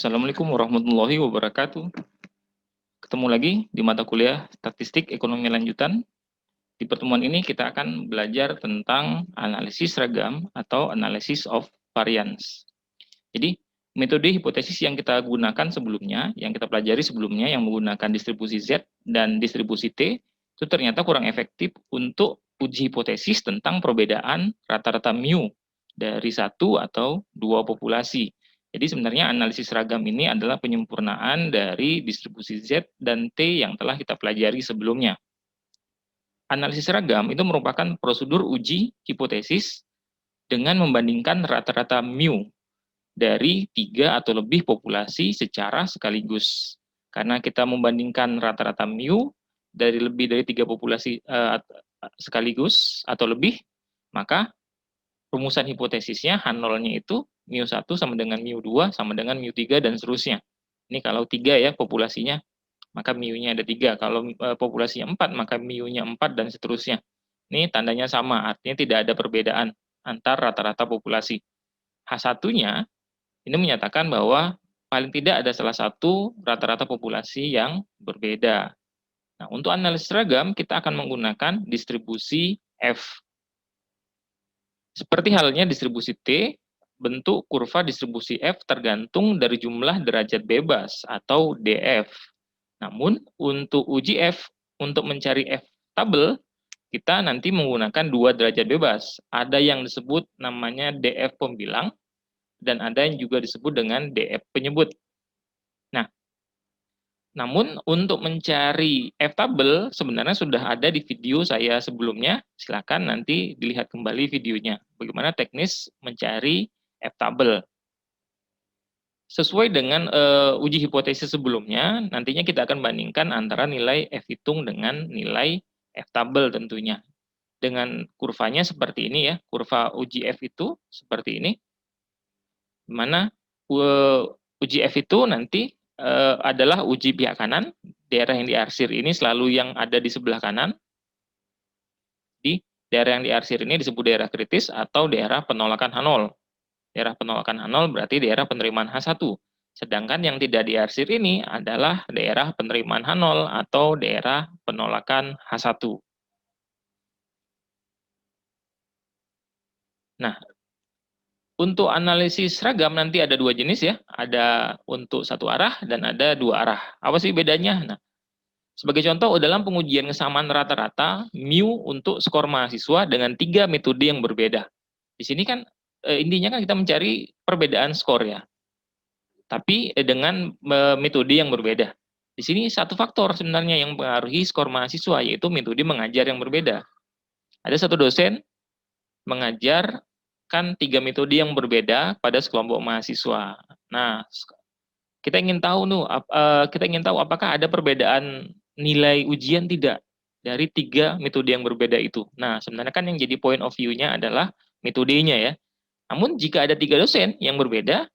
Assalamualaikum warahmatullahi wabarakatuh. Ketemu lagi di mata kuliah Statistik Ekonomi Lanjutan. Di pertemuan ini kita akan belajar tentang analisis ragam atau analysis of variance. Jadi, metode hipotesis yang kita gunakan sebelumnya, yang kita pelajari sebelumnya yang menggunakan distribusi Z dan distribusi T, itu ternyata kurang efektif untuk uji hipotesis tentang perbedaan rata-rata mu dari satu atau dua populasi. Jadi sebenarnya analisis ragam ini adalah penyempurnaan dari distribusi Z dan T yang telah kita pelajari sebelumnya. Analisis ragam itu merupakan prosedur uji hipotesis dengan membandingkan rata-rata mu dari 3 atau lebih populasi secara sekaligus. Karena kita membandingkan rata-rata mu dari lebih dari 3 populasi sekaligus atau lebih, maka rumusan hipotesisnya H0-nya itu mu1 sama dengan mu2 sama dengan mu3 dan seterusnya. Ini kalau 3 ya populasinya, maka mu-nya ada 3. Kalau populasinya 4, maka mu-nya 4 dan seterusnya. Ini tandanya sama, artinya tidak ada perbedaan antar rata-rata populasi. H1-nya ini menyatakan bahwa paling tidak ada salah satu rata-rata populasi yang berbeda. Nah, untuk analisis ragam, kita akan menggunakan distribusi F. Seperti halnya distribusi T, bentuk kurva distribusi F tergantung dari jumlah derajat bebas atau DF. Namun, untuk uji F, untuk mencari F tabel, kita nanti menggunakan dua derajat bebas. Ada yang disebut namanya DF pembilang, dan ada yang juga disebut dengan DF penyebut. Nah, namun untuk mencari F-tabel sebenarnya sudah ada di video saya sebelumnya. Silakan nanti dilihat kembali videonya. Bagaimana teknis mencari F-tabel. Sesuai dengan uji hipotesis sebelumnya, nantinya kita akan bandingkan antara nilai F hitung dengan nilai F-tabel tentunya. Dengan kurvanya seperti ini ya, kurva uji F itu seperti ini. Di mana uji F itu nanti adalah uji pihak kanan, daerah yang diarsir ini selalu yang ada di sebelah kanan. Di daerah yang diarsir ini disebut daerah kritis atau daerah penolakan H0. Daerah penolakan H0 berarti daerah penerimaan H1. Sedangkan yang tidak diarsir ini adalah daerah penerimaan H0 atau daerah penolakan H1. Nah, untuk analisis ragam nanti ada dua jenis ya, ada untuk satu arah dan ada dua arah. Apa sih bedanya? Nah, sebagai contoh, dalam pengujian kesamaan rata-rata, mu untuk skor mahasiswa dengan 3 metode yang berbeda. Di sini kan intinya kan kita mencari perbedaan skor ya, tapi dengan metode yang berbeda. Di sini satu faktor sebenarnya yang mempengaruhi skor mahasiswa, yaitu metode mengajar yang berbeda. Ada satu dosen mengajarkan 3 metode yang berbeda pada sekelompok mahasiswa. Nah, kita ingin tahu apakah ada perbedaan nilai ujian tidak dari 3 metode yang berbeda itu. Nah, sebenarnya kan yang jadi point of view-nya adalah metodenya ya. Namun jika ada 3 dosen yang berbeda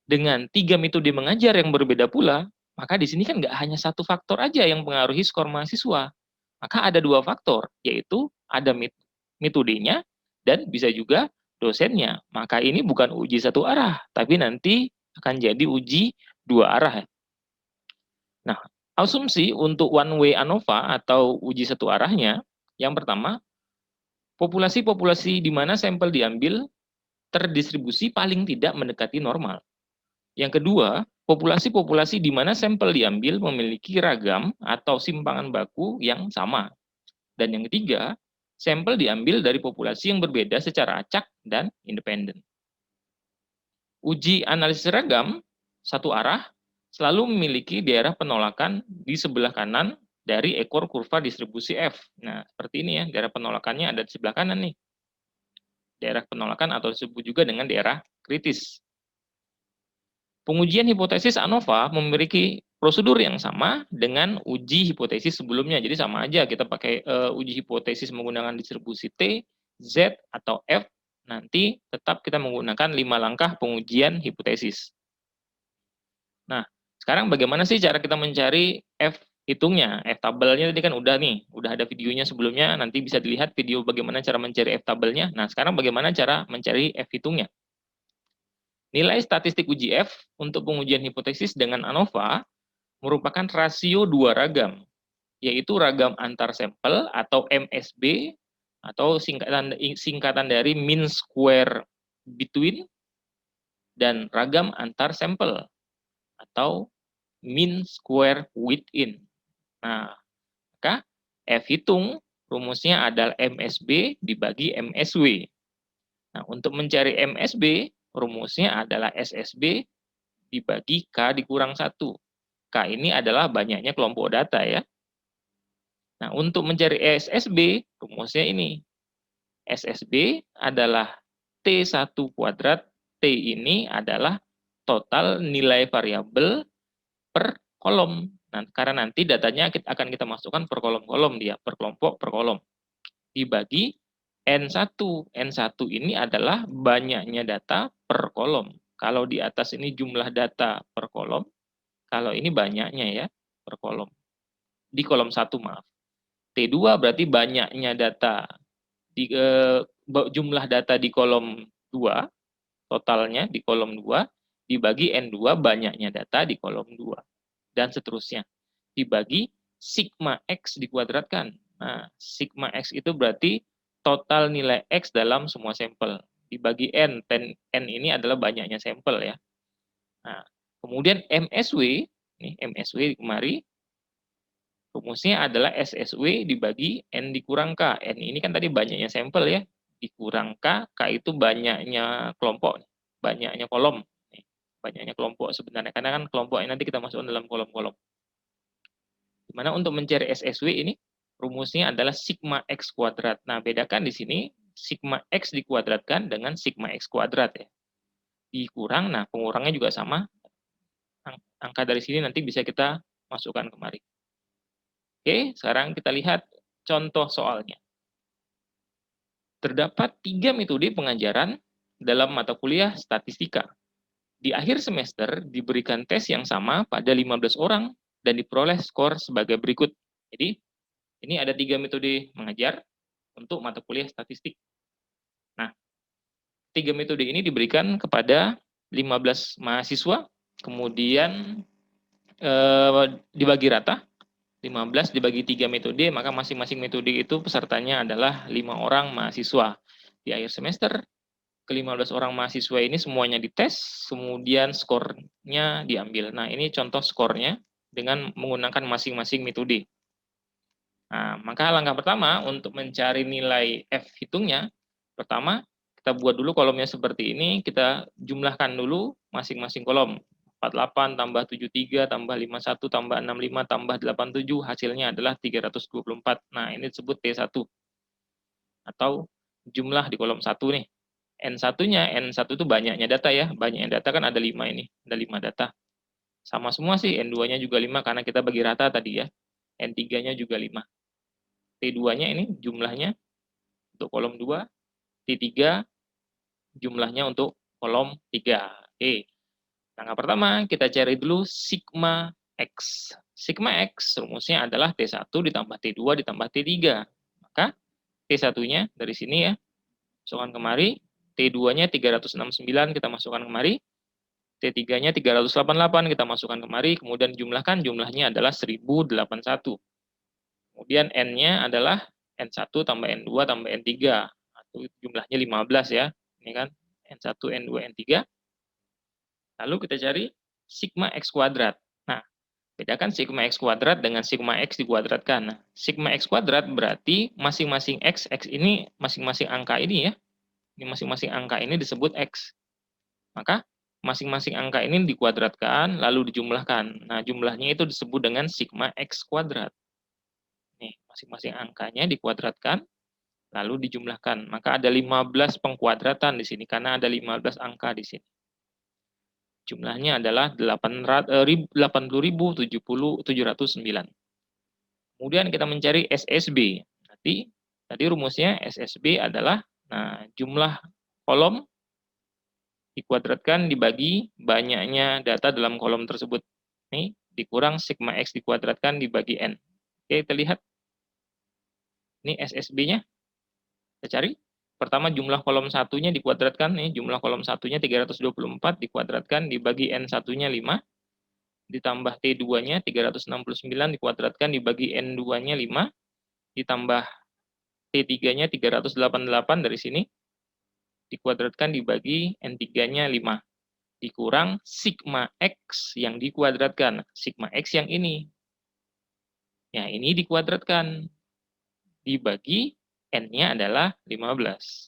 dengan 3 metode mengajar yang berbeda pula, maka di sini kan nggak hanya satu faktor aja yang mempengaruhi skor mahasiswa. Maka ada dua faktor, yaitu ada metodenya dan bisa juga dosennya. Maka ini bukan uji satu arah, tapi nanti akan jadi uji dua arah. Nah, asumsi untuk one way ANOVA atau uji satu arahnya, yang pertama, populasi-populasi di mana sampel diambil terdistribusi paling tidak mendekati normal. Yang kedua, populasi-populasi di mana sampel diambil memiliki ragam atau simpangan baku yang sama. Dan yang ketiga, sampel diambil dari populasi yang berbeda secara acak dan independen. Uji analisis ragam satu arah selalu memiliki daerah penolakan di sebelah kanan dari ekor kurva distribusi F. Nah, seperti ini ya, daerah penolakannya ada di sebelah kanan nih. Daerah penolakan atau disebut juga dengan daerah kritis. Pengujian hipotesis ANOVA memiliki prosedur yang sama dengan uji hipotesis sebelumnya. Jadi sama aja kita pakai uji hipotesis menggunakan distribusi T, Z, atau F. Nanti tetap kita menggunakan 5 langkah pengujian hipotesis. Nah, sekarang bagaimana sih cara kita mencari F hitungnya? F tabelnya tadi kan udah nih, udah ada videonya sebelumnya, nanti bisa dilihat video bagaimana cara mencari F tabelnya. Nah, sekarang bagaimana cara mencari F hitungnya? Nilai statistik uji F untuk pengujian hipotesis dengan ANOVA merupakan rasio dua ragam, yaitu ragam antar sampel atau MSB, atau singkatan dari mean square between, dan ragam antar sampel atau mean square within. Nah, maka F hitung rumusnya adalah MSB dibagi MSW. Nah, untuk mencari MSB, rumusnya adalah SSB dibagi K dikurang 1. K ini adalah banyaknya kelompok data ya. Nah, untuk mencari SSB, rumusnya ini. SSB adalah T1 kuadrat, T ini adalah total nilai variabel per kolom. Nah, karena nanti datanya akan kita masukkan per kolom-kolom dia, per kelompok, per kolom. Dibagi N1. N1 ini adalah banyaknya data per kolom. Kalau di atas ini jumlah data per kolom, kalau ini banyaknya ya, per kolom. Di kolom 1, maaf. T2 berarti banyaknya data, jumlah data di kolom 2, totalnya di kolom 2, dibagi N2 banyaknya data di kolom 2. Dan seterusnya. Dibagi sigma X dikuadratkan. Nah, sigma X itu berarti total nilai X dalam semua sampel. Dibagi N, N ini adalah banyaknya sampel ya. Nah, kemudian MSW, nih MSW kemari, rumusnya adalah SSW dibagi N dikurang K. N ini kan tadi banyaknya sampel ya, dikurang K, K itu banyaknya kelompok, banyaknya kolom. Banyaknya kelompok sebenarnya, karena kan kelompoknya nanti kita masukkan dalam kolom-kolom. Dimana untuk mencari SSW ini, rumusnya adalah sigma X kuadrat. Nah, bedakan di sini, sigma X dikuadratkan dengan sigma X kuadrat ya. Dikurang, nah pengurangnya juga sama. Angka dari sini nanti bisa kita masukkan kemari. Oke, sekarang kita lihat contoh soalnya. Terdapat 3 metode pengajaran dalam mata kuliah statistika. Di akhir semester diberikan tes yang sama pada 15 orang dan diperoleh skor sebagai berikut. Jadi, ini ada 3 metode mengajar untuk mata kuliah statistik. Nah, 3 metode ini diberikan kepada 15 mahasiswa, kemudian dibagi rata, 15 dibagi 3 metode, maka masing-masing metode itu pesertanya adalah 5 orang mahasiswa. Di akhir semester, ke-15 orang mahasiswa ini semuanya dites, kemudian skornya diambil. Nah, ini contoh skornya dengan menggunakan masing-masing metode. Nah, maka langkah pertama untuk mencari nilai F hitungnya, pertama kita buat dulu kolomnya seperti ini, kita jumlahkan dulu masing-masing kolom. 48 tambah 73 tambah 51 tambah 65 tambah 87, hasilnya adalah 324. Nah, ini disebut T1. Atau jumlah di kolom 1 nih. N1-nya, N1 itu banyaknya data ya, banyaknya data kan ada 5 ini, ada 5 data. Sama semua sih, N2-nya juga 5 karena kita bagi rata tadi ya. N3-nya juga 5. T2-nya ini jumlahnya untuk kolom 2, T3 jumlahnya untuk kolom 3. Oke. Langkah pertama, kita cari dulu sigma X. Sigma X rumusnya adalah T1 ditambah T2 ditambah T3. Maka T1-nya dari sini ya, masukkan kemari. T2-nya 369 kita masukkan kemari. T3-nya 388 kita masukkan kemari. Kemudian jumlahkan, jumlahnya adalah 1081. Kemudian N-nya adalah N1 tambah N2 tambah N3. Atau jumlahnya 15 ya. Ini kan N1, N2, N3. Lalu kita cari sigma X kuadrat. Nah, bedakan sigma X kuadrat dengan sigma X dikuadratkan. Nah, sigma X kuadrat berarti masing-masing X ini masing-masing angka ini ya. Ini masing-masing angka ini disebut X. Maka masing-masing angka ini dikuadratkan lalu dijumlahkan. Nah, jumlahnya itu disebut dengan sigma X kuadrat. Nih, masing-masing angkanya dikuadratkan lalu dijumlahkan. Maka ada 15 pengkuadratan di sini karena ada 15 angka di sini. Jumlahnya adalah 80.709. Kemudian kita mencari SSB. Tadi rumusnya SSB adalah jumlah kolom dikuadratkan dibagi banyaknya data dalam kolom tersebut. Ini dikurang sigma X dikuadratkan dibagi N. Oke, kita lihat. Ini SSB-nya. Kita cari. Pertama jumlah kolom satunya dikuadratkan nih, jumlah kolom satunya 324 dikuadratkan dibagi N satunya 5, ditambah T2-nya 369 dikuadratkan dibagi N2-nya 5, ditambah T3-nya 388 dari sini, dikuadratkan dibagi N3-nya 5, dikurang sigma X yang dikuadratkan, sigma X yang ini. Ya, ini dikuadratkan, dibagi N-nya adalah 15.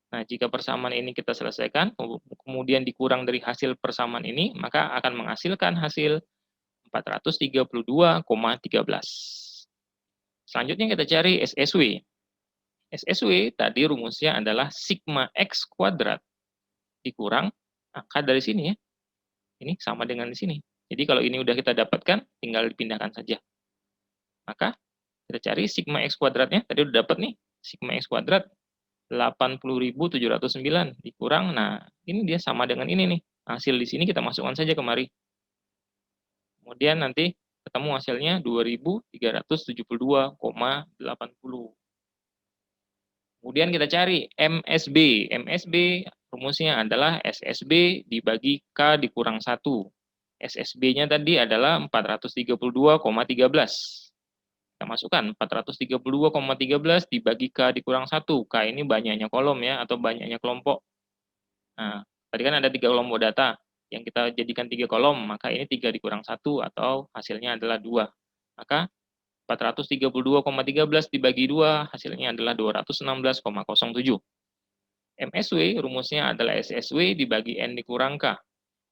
Nah, jika persamaan ini kita selesaikan, kemudian dikurang dari hasil persamaan ini, maka akan menghasilkan hasil 432,13. Selanjutnya kita cari SSW. SSW tadi rumusnya adalah sigma X kuadrat dikurang angka dari sini ya. Ini sama dengan di sini. Jadi kalau ini udah kita dapatkan, tinggal dipindahkan saja. Maka kita cari sigma X kuadratnya, tadi udah dapat nih, sigma X kuadrat 80.709 dikurang, nah ini dia sama dengan ini nih. Hasil di sini kita masukkan saja kemari. Kemudian nanti ketemu hasilnya 2372,80. Kemudian kita cari MSB. MSB rumusnya adalah SSB dibagi K dikurang 1. SSB-nya tadi adalah 432,13. Kita masukkan 432,13 dibagi K dikurang 1. K ini banyaknya kolom ya, atau banyaknya kelompok. Nah, tadi kan ada 3 kelompok data. Yang kita jadikan 3 kolom, maka ini 3 dikurang 1 atau hasilnya adalah 2. Maka 432,13 dibagi 2, hasilnya adalah 216,07. MSW rumusnya adalah SSW dibagi N dikurang K.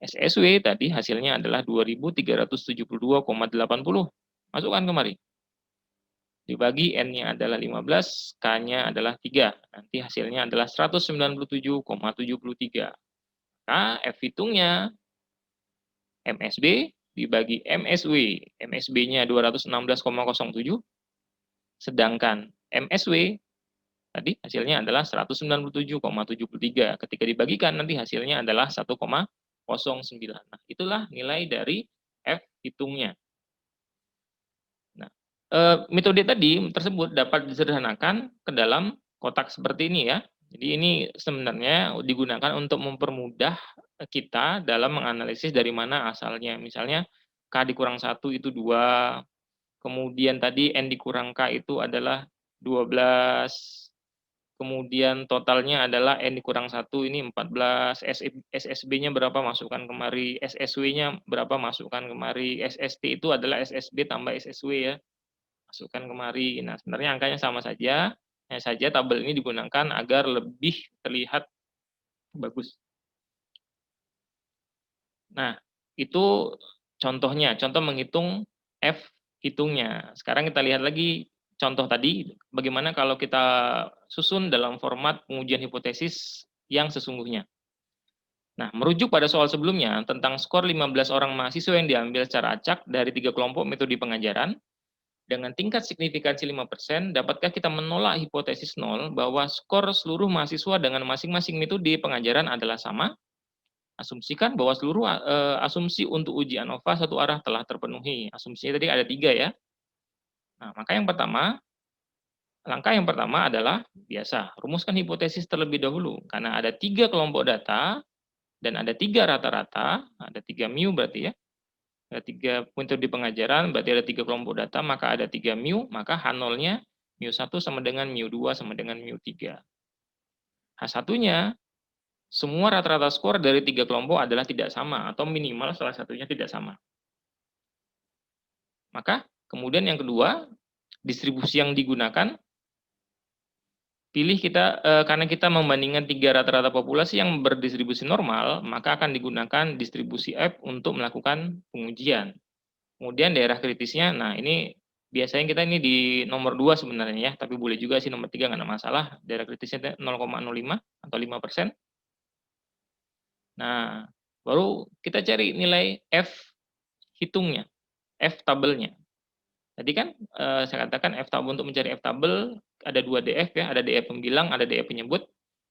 SSW tadi hasilnya adalah 2372,80. Masukkan kemari. Dibagi N-nya adalah 15, K-nya adalah 3. Nanti hasilnya adalah 197,73. Maka F hitungnya MSB dibagi MSW. MSB-nya 216,07. Sedangkan MSW tadi hasilnya adalah 197,73. Ketika dibagikan nanti hasilnya adalah 1,09. Nah, itulah nilai dari F hitungnya. Metode tadi tersebut dapat disederhanakan ke dalam kotak seperti ini ya. Jadi ini sebenarnya digunakan untuk mempermudah kita dalam menganalisis dari mana asalnya. Misalnya K dikurang 1 itu 2, kemudian tadi N dikurang K itu adalah 12, kemudian totalnya adalah N dikurang 1 ini 14, SSB-nya berapa masukkan kemari, SSW-nya berapa masukkan kemari, SST itu adalah SSB tambah SSW ya. Masukkan kemari. Nah, sebenarnya angkanya sama saja. Hanya saja tabel ini digunakan agar lebih terlihat bagus. Nah, itu contohnya, contoh menghitung F hitungnya. Sekarang kita lihat lagi contoh tadi, bagaimana kalau kita susun dalam format pengujian hipotesis yang sesungguhnya. Nah, merujuk pada soal sebelumnya tentang skor 15 orang mahasiswa yang diambil secara acak dari 3 kelompok metode pengajaran, dengan tingkat signifikansi 5%, dapatkah kita menolak hipotesis 0 bahwa skor seluruh mahasiswa dengan masing-masing metode pengajaran adalah sama? Asumsikan bahwa seluruh asumsi untuk uji ANOVA satu arah telah terpenuhi. Asumsinya tadi ada 3 ya. Nah, maka langkah yang pertama adalah biasa, rumuskan hipotesis terlebih dahulu. Karena ada 3 kelompok data dan ada 3 rata-rata, ada 3 mu berarti ya. Ada 3 metode pengajaran, berarti ada 3 kelompok data, maka ada 3 mu, maka H0-nya mu1 sama dengan mu2 sama dengan mu3. H1-nya, semua rata-rata skor dari 3 kelompok adalah tidak sama, atau minimal salah satunya tidak sama. Maka, kemudian yang kedua, distribusi yang digunakan, pilih kita, karena kita membandingkan 3 rata-rata populasi yang berdistribusi normal, maka akan digunakan distribusi F untuk melakukan pengujian. Kemudian daerah kritisnya, nah ini biasanya kita ini di nomor 2 sebenarnya ya, tapi boleh juga sih nomor 3 nggak ada masalah. Daerah kritisnya 0,05 atau 5%. Nah, baru kita cari nilai F hitungnya, F tabelnya. Tadi kan saya katakan F tabel, untuk mencari F tabel ada 2 DF ya, ada DF pembilang, ada DF penyebut.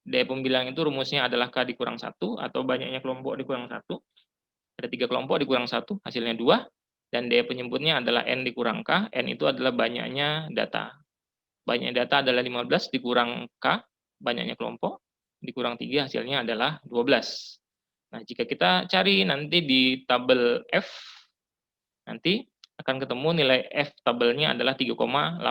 DF pembilang itu rumusnya adalah K dikurang 1 atau banyaknya kelompok dikurang 1. Ada 3 kelompok dikurang 1, hasilnya 2. Dan DF penyebutnya adalah N dikurang K, N itu adalah banyaknya data. Banyaknya data adalah 15 dikurang K, banyaknya kelompok, dikurang 3 hasilnya adalah 12. Nah, jika kita cari nanti di tabel F, nanti akan ketemu nilai F tabelnya adalah 3,89.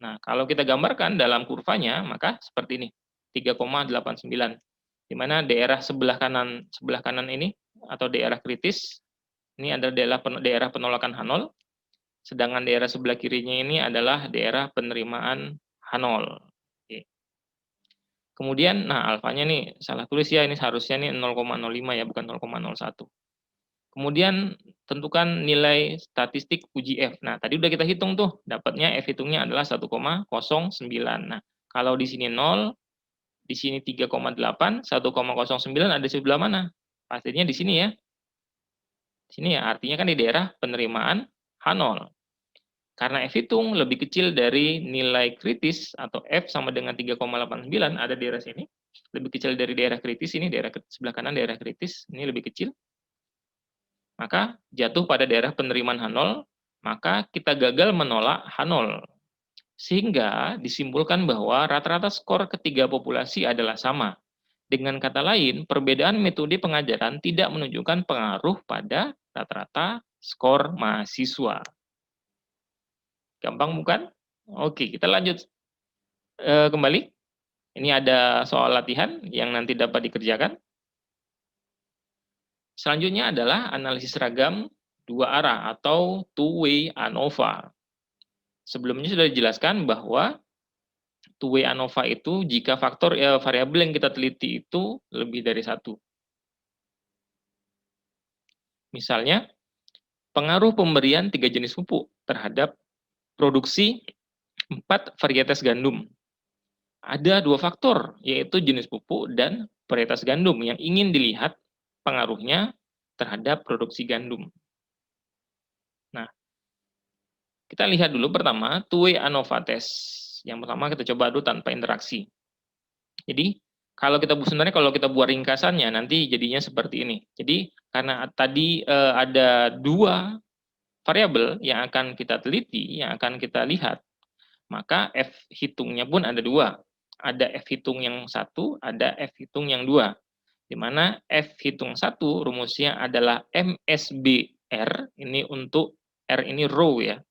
Nah, kalau kita gambarkan dalam kurvanya, maka seperti ini, 3,89. Di mana daerah sebelah kanan ini, atau daerah kritis, ini adalah daerah penolakan H0, sedangkan daerah sebelah kirinya ini adalah daerah penerimaan H0. Oke. Kemudian, nah alfanya nih salah tulis ya, ini seharusnya nih 0,05 ya, bukan 0,01. Kemudian tentukan nilai statistik uji F. Nah, tadi udah kita hitung tuh, dapatnya F hitungnya adalah 1,09. Nah, kalau di sini 0, di sini 3,8, 1,09 ada di sebelah mana? Pastinya di sini ya. Di sini ya, artinya kan di daerah penerimaan H0. Karena F hitung lebih kecil dari nilai kritis atau F sama dengan 3,89 ada di daerah sini. Lebih kecil dari daerah kritis, ini daerah sebelah kanan daerah kritis, ini lebih kecil. Maka jatuh pada daerah penerimaan H0, maka kita gagal menolak H0. Sehingga disimpulkan bahwa rata-rata skor ketiga populasi adalah sama. Dengan kata lain, perbedaan metode pengajaran tidak menunjukkan pengaruh pada rata-rata skor mahasiswa. Gampang bukan? Oke, kita lanjut kembali. Ini ada soal latihan yang nanti dapat dikerjakan. Selanjutnya adalah analisis seragam dua arah atau two-way ANOVA. Sebelumnya sudah dijelaskan bahwa two-way ANOVA itu jika faktor variabel yang kita teliti itu lebih dari satu. Misalnya, pengaruh pemberian 3 jenis pupuk terhadap produksi 4 varietas gandum. Ada 2 faktor, yaitu jenis pupuk dan varietas gandum yang ingin dilihat pengaruhnya terhadap produksi gandum. Nah, kita lihat dulu pertama two-way ANOVA test. Yang pertama kita coba dulu tanpa interaksi. Jadi, kalau kita buat ringkasannya nanti jadinya seperti ini. Jadi, karena tadi ada 2 variabel yang akan kita teliti, yang akan kita lihat, maka F hitungnya pun ada 2. Ada F hitung yang 1, ada F hitung yang 2. Di mana F hitung 1 rumusnya adalah MSBR, ini untuk R ini row ya.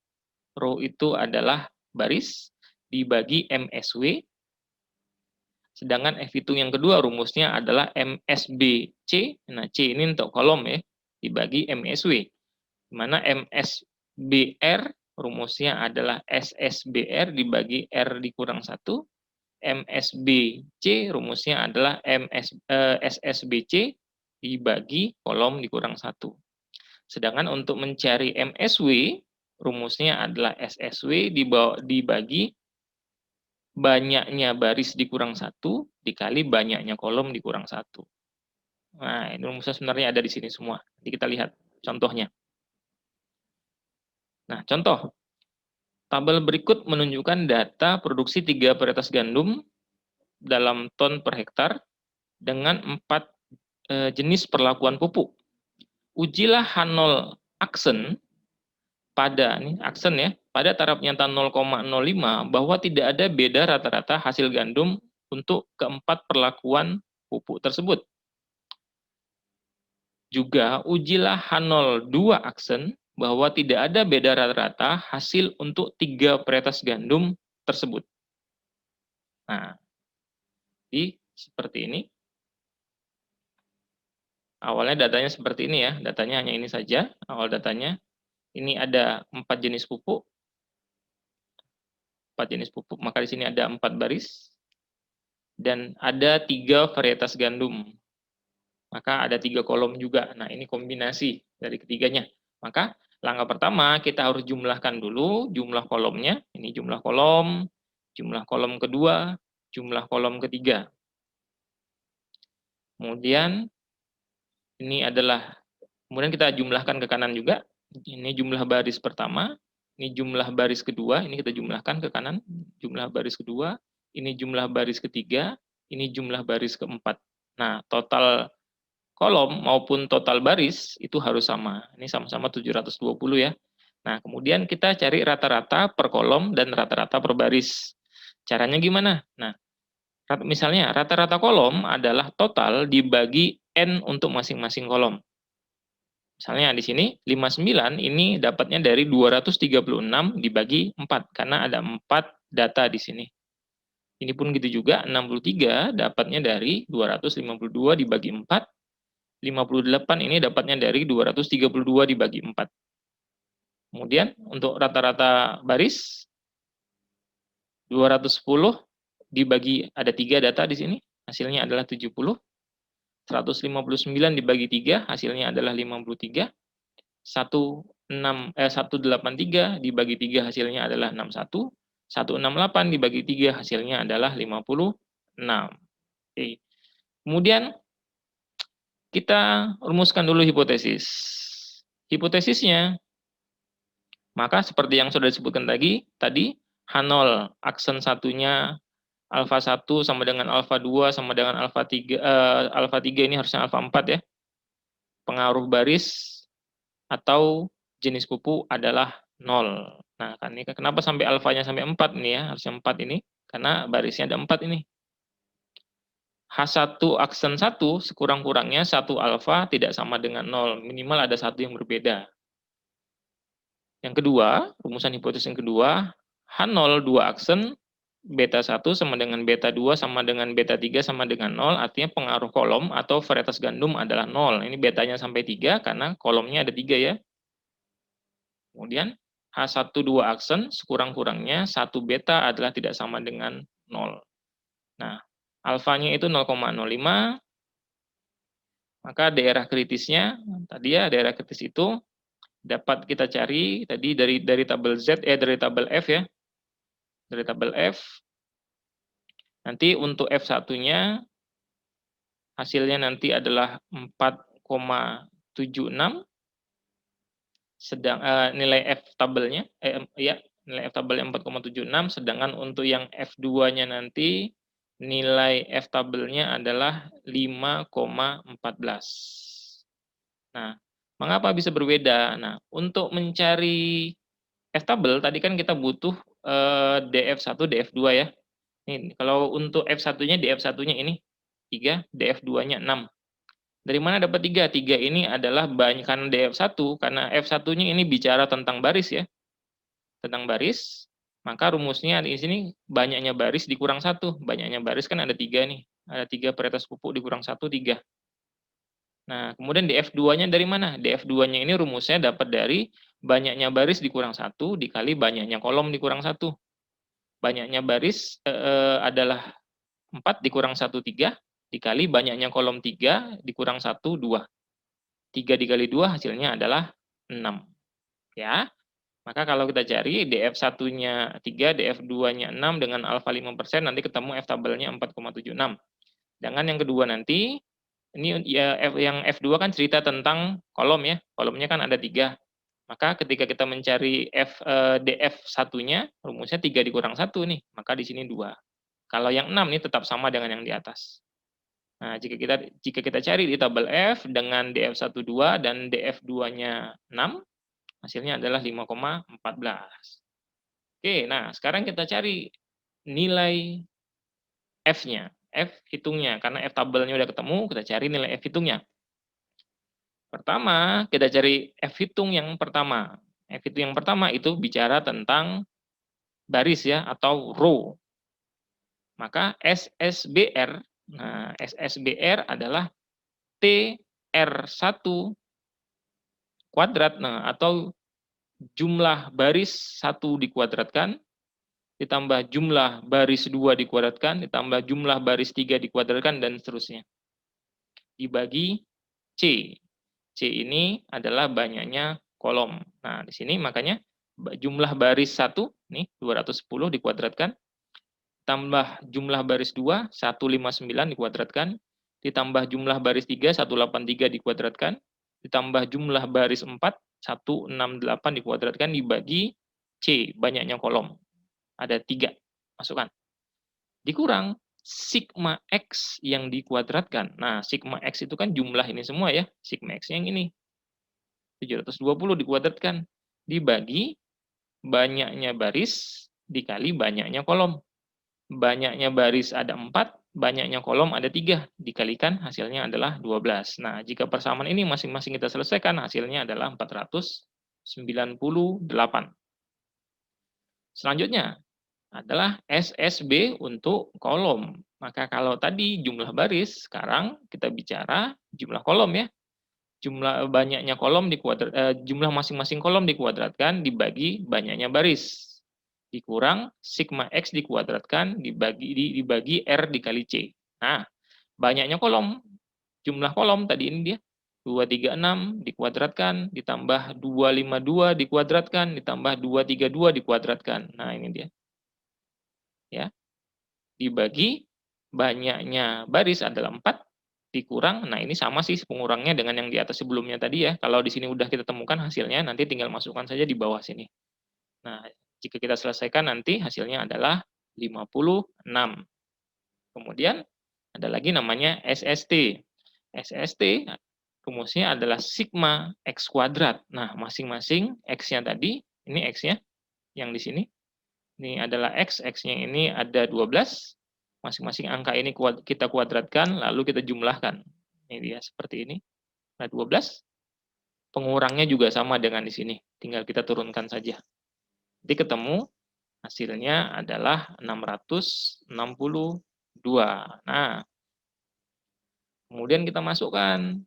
Row itu adalah baris dibagi MSW. Sedangkan F hitung yang kedua rumusnya adalah MSBC. Nah, C ini untuk kolom ya, dibagi MSW. Di mana MSBR rumusnya adalah SSBR dibagi R dikurang 1. MSBC rumusnya adalah SSBC dibagi kolom dikurang 1. Sedangkan untuk mencari MSW, rumusnya adalah SSW dibagi banyaknya baris dikurang 1 dikali banyaknya kolom dikurang 1. Nah, ini rumusnya sebenarnya ada di sini semua. Jadi kita lihat contohnya. Nah, contoh. Tabel berikut menunjukkan data produksi 3 varietas gandum dalam ton per hektar dengan 4 jenis perlakuan pupuk. Ujilah H0 aksen pada taraf nyata 0,05 bahwa tidak ada beda rata-rata hasil gandum untuk keempat perlakuan pupuk tersebut. Juga ujilah H02 aksen bahwa tidak ada beda rata-rata hasil untuk 3 varietas gandum tersebut. Nah, jadi seperti ini. Awalnya datanya seperti ini ya, datanya hanya ini saja, awal datanya. Ini ada 4 jenis pupuk. 4 jenis pupuk, maka di sini ada 4 baris. Dan ada 3 varietas gandum. Maka ada 3 kolom juga. Nah, ini kombinasi dari ketiganya. Maka langkah pertama kita harus jumlahkan dulu jumlah kolomnya. Ini jumlah kolom kedua, jumlah kolom ketiga. Kemudian kemudian kita jumlahkan ke kanan juga. Ini jumlah baris pertama, ini jumlah baris kedua, ini kita jumlahkan ke kanan, jumlah baris kedua, ini jumlah baris ketiga, ini jumlah baris keempat. Nah, total kolom maupun total baris itu harus sama. Ini sama-sama 720 ya. Nah, kemudian kita cari rata-rata per kolom dan rata-rata per baris. Caranya gimana? Nah, Misalnya rata-rata kolom adalah total dibagi N untuk masing-masing kolom. Misalnya di sini 59 ini dapatnya dari 236 dibagi 4 karena ada 4 data di sini. Ini pun gitu juga 63 dapatnya dari 252 dibagi 4. 58 ini dapatnya dari 232 dibagi 4. Kemudian untuk rata-rata baris 210 dibagi ada 3 data di sini, hasilnya adalah 70. 159 dibagi 3 hasilnya adalah 53. 183 dibagi 3 hasilnya adalah 61. 168 dibagi 3 hasilnya adalah 56. Oke. Kemudian kita rumuskan dulu hipotesis. Hipotesisnya, maka seperti yang sudah disebutkan tadi H0 aksen satunya alfa 1 sama dengan alfa 2 sama dengan alfa 3, alfa 3 ini harusnya alfa 4 ya. Pengaruh baris atau jenis pupu adalah 0. Nah, kan ini kenapa sampai alfanya sampai 4 nih ya? Harusnya 4 ini karena barisnya ada 4 ini. H1 aksen 1 sekurang-kurangnya 1 alfa tidak sama dengan 0, minimal ada 1 yang berbeda. Yang kedua, rumusan hipotesis yang kedua, H0 2 aksen beta 1 sama dengan beta 2 sama dengan beta 3 sama dengan 0, artinya pengaruh kolom atau varietas gandum adalah 0. Ini betanya sampai 3 karena kolomnya ada 3 ya. Kemudian H1 2 aksen sekurang-kurangnya 1 beta adalah tidak sama dengan 0. Nah, alfanya itu 0,05, maka daerah kritisnya, tadi ya daerah kritis itu dapat kita cari tadi dari tabel dari tabel F ya. Dari tabel F. Nanti untuk F1-nya hasilnya nanti adalah 4,76, sedang nilai F tabelnya nilai F tabelnya 4,76, sedangkan untuk yang F2-nya nanti nilai F tabelnya adalah 5,14. Nah, mengapa bisa berbeda? Nah, untuk mencari F tabel tadi kan kita butuh DF1, DF2 ya. Ini kalau untuk F1-nya DF1-nya ini 3, DF2-nya 6. Dari mana dapat 3? 3 ini adalah karena DF1, karena F1-nya ini bicara tentang baris ya. Tentang baris, maka rumusnya di sini banyaknya baris dikurang 1. Banyaknya baris kan ada 3 nih. Ada 3 varietas pupuk dikurang 1, 3. Nah, kemudian DF2-nya dari mana? DF2-nya ini rumusnya dapat dari banyaknya baris dikurang 1 dikali banyaknya kolom dikurang 1. Banyaknya baris adalah 4 dikurang 1, 3, dikali banyaknya kolom 3 dikurang 1, 2. 3 dikali 2 hasilnya adalah 6. Ya, maka kalau kita cari DF1-nya 3, DF2-nya 6 dengan alfa 5%, nanti ketemu F tabelnya 4,76. Dengan yang kedua nanti, ini ya yang F2 kan cerita tentang kolom ya, kolomnya kan ada 3. Maka ketika kita mencari DF1-nya, rumusnya 3 dikurang 1 nih, maka di sini 2. Kalau yang 6 ini tetap sama dengan yang di atas. Nah, jika kita cari di tabel F dengan DF12 dan DF2-nya 6, hasilnya adalah 5,14. Oke, nah sekarang kita cari nilai F-nya. F hitungnya, karena F tabelnya udah ketemu, kita cari nilai F hitungnya. Pertama, kita cari F hitung yang pertama. F hitung yang pertama itu bicara tentang baris ya, atau row. Maka SSBR, nah SSBR adalah TR1 kuadrat, nah atau jumlah baris 1 dikuadratkan, ditambah jumlah baris 2 dikuadratkan, ditambah jumlah baris 3 dikuadratkan, dan seterusnya. Dibagi C. C ini adalah banyaknya kolom. Nah, di sini makanya jumlah baris 1, nih 210 dikuadratkan, tambah jumlah baris 2, 159 dikuadratkan, ditambah jumlah baris 3, 183 dikuadratkan, ditambah jumlah baris 4, 168 dikuadratkan, dibagi C, banyaknya kolom. Ada 3, masukkan. Dikurang sigma X yang dikuadratkan. Nah, sigma X itu kan jumlah ini semua ya, sigma X yang ini. 720 dikuadratkan, dibagi banyaknya baris dikali banyaknya kolom. banyaknya baris ada 4, banyaknya kolom ada 3, dikalikan hasilnya adalah 12. Nah, jika persamaan ini masing-masing kita selesaikan, hasilnya adalah 498. Selanjutnya adalah SSB untuk kolom. Maka kalau tadi jumlah baris, sekarang kita bicara jumlah kolom ya. Jumlah masing-masing kolom dikuadratkan dibagi banyaknya baris. Dikurang sigma X dikuadratkan dibagi R dikali C. Nah, banyaknya kolom, jumlah kolom tadi ini dia 236 dikuadratkan ditambah 252 dikuadratkan ditambah 232 dikuadratkan. Nah, ini dia. Ya. Dibagi banyaknya baris adalah 4 dikurang, nah ini sama sih pengurangnya dengan yang di atas sebelumnya tadi ya. Kalau di sini udah kita temukan hasilnya, nanti tinggal masukkan saja di bawah sini. Nah, jika kita selesaikan nanti hasilnya adalah 56. Kemudian ada lagi namanya SST. SST rumusnya adalah sigma X kuadrat. Nah, masing-masing X-nya tadi, ini X-nya yang di sini. Ini adalah X, X-nya ini ada 12. Masing-masing angka ini kita kuadratkan, lalu kita jumlahkan. Ini dia, seperti ini. Nah, 12. Pengurangnya juga sama dengan di sini. Tinggal kita turunkan saja. Jadi ketemu hasilnya adalah 662. Nah, kemudian kita masukkan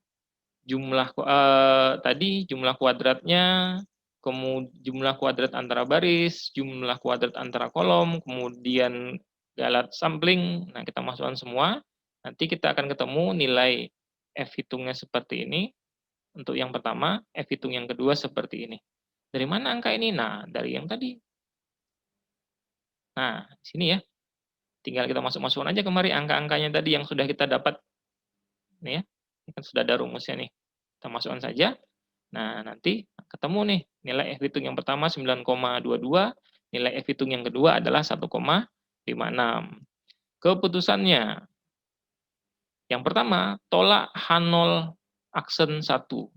tadi jumlah kuadratnya, kemudian jumlah kuadrat antara baris, jumlah kuadrat antara kolom, kemudian galat sampling. Nah, kita masukkan semua. Nanti kita akan ketemu nilai F hitungnya seperti ini. Untuk yang pertama, F hitung yang kedua seperti ini. Dari mana angka ini? Nah, dari yang tadi. Nah, sini ya. Tinggal kita masuk-masukkan aja kemari angka-angkanya tadi yang sudah kita dapat. Nih ya. Ini kan sudah ada rumusnya nih. Kita masukkan saja. Nah, nanti ketemu nih nilai F hitung yang pertama 9,22, nilai F hitung yang kedua adalah 1,56. Keputusannya. Yang pertama, tolak H0 aksen 1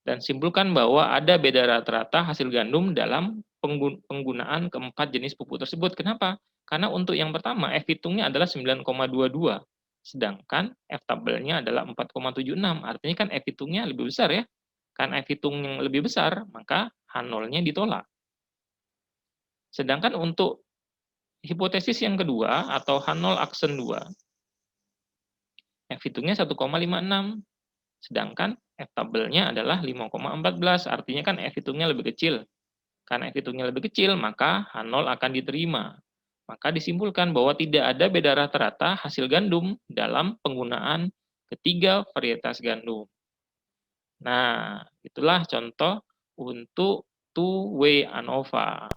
dan simpulkan bahwa ada beda rata-rata hasil gandum dalam penggunaan keempat jenis pupuk tersebut. Kenapa? Karena untuk yang pertama F hitungnya adalah 9,22, sedangkan F tabelnya adalah 4,76. Artinya kan F hitungnya lebih besar ya. Karena F hitung yang lebih besar, maka H0-nya ditolak. Sedangkan untuk hipotesis yang kedua atau H0 aksen 2, F hitungnya 1,56, sedangkan F tabelnya adalah 5,14, artinya kan F hitungnya lebih kecil. Karena F hitungnya lebih kecil, maka H0 akan diterima. Maka disimpulkan bahwa tidak ada beda rata-rata hasil gandum dalam penggunaan ketiga varietas gandum. Nah, itulah contoh untuk two-way ANOVA.